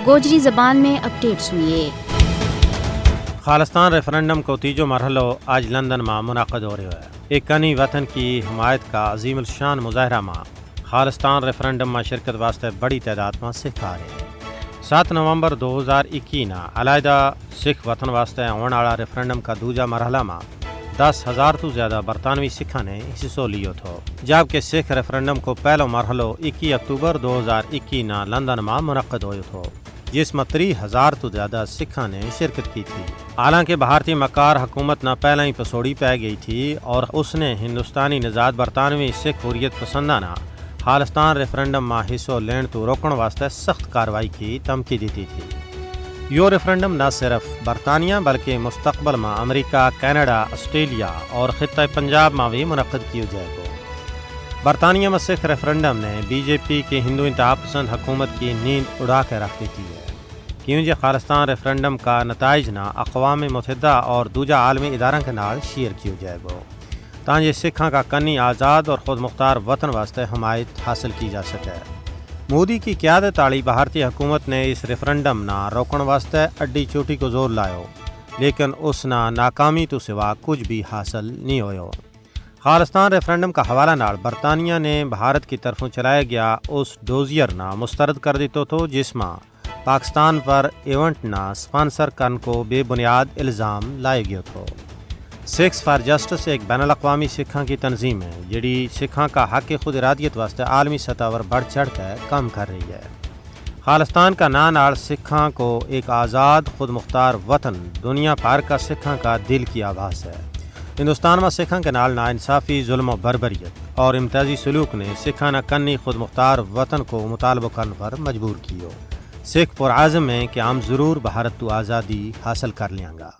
گوجری زبان میں اپڈیٹ سنیے۔ خالستان ریفرنڈم کو تیجو مرحلو آج لندن میں منعقد ہو رہا ہے۔ ایک کنی وطن کی حمایت کا عظیم الشان مظاہرہ میں خالستان ریفرنڈم میں شرکت واسطے بڑی تعداد میں سکھ آ رہے ہیں۔ 7 نومبر 2021 نا علیحدہ سکھ وطن واسطے ہونے والا ریفرنڈم کا دوجا مرحلہ میں 10,000 تو زیادہ برطانوی سکھاں نے حصہ لیو تھو، جبکہ سکھ ریفرنڈم کو پہلو مرحلو 21 اکتوبر 2021 نا لندن میں منعقد ہوئے تھو، جس میں 30,000 تو زیادہ سکھاں نے شرکت کی تھی۔ حالانکہ بھارتی مکار حکومت نہ پہلے ہی پسوڑی پہ گئی تھی اور اس نے ہندوستانی نژاد برطانوی سکھ حریت پسندانہ خالستان ریفرنڈم میں حصہ لین تو روکن واسطے سخت کارروائی کی دھمکی دیتی تھی۔ یہ ریفرنڈم نہ صرف برطانیہ بلکہ مستقبل میں امریکہ، کینیڈا، آسٹریلیا اور خطہ پنجاب میں بھی منعقد کیا جائے گا۔ برطانیہ میں سکھ ریفرنڈم نے بی جے پی کی ہندو انتہا پسند حکومت کی نیند اڑا کے رکھ دی ہے، کیونکہ خالستان ریفرنڈم کا نتائج نہ اقوام متحدہ اور دوجا عالمی اداروں کے نال شیئر کیا جائے گا تاکہ سکھاں کا کنی آزاد اور خود مختار وطن واسطے حمایت حاصل کی جا سکے۔ مودی کی قیادت والی بھارتی حکومت نے اس ریفرنڈم نہ روکن واسطے اڈی چوٹی کو زور لائیو، لیکن اس نہ ناکامی تو سوا کچھ بھی حاصل نہیں ہوئے۔ خالستان ریفرنڈم کا حوالہ نال برطانیہ نے بھارت کی طرفوں چلایا گیا اس ڈوزیئر نہ مسترد کر دیتا تو جس میں پاکستان پر ایونٹ نہ سپانسر کرن کو بے بنیاد الزام لائے گیا تھو۔ سکھس فار جسٹس ایک بین الاقوامی سکھاں کی تنظیم ہے جڑی سکھاں کا حق خود ارادیت واسطے عالمی سطح پر بڑھ چڑھ کر کام کر رہی ہے۔ خالستان کا نال سکھاں کو ایک آزاد خود مختار وطن دنیا بھر کا سکھاں کا دل کی آواز ہے۔ ہندوستان میں سکھاں کے نال ناانصافی، ظلم و بربریت اور امتیازی سلوک نے سکھاں نہ کنی خود مختار وطن کو مطالبہ کرنے پر مجبور کیو۔ سکھ پرعزم ہیں کہ ہم ضرور بھارت تو آزادی حاصل کر لیں گا۔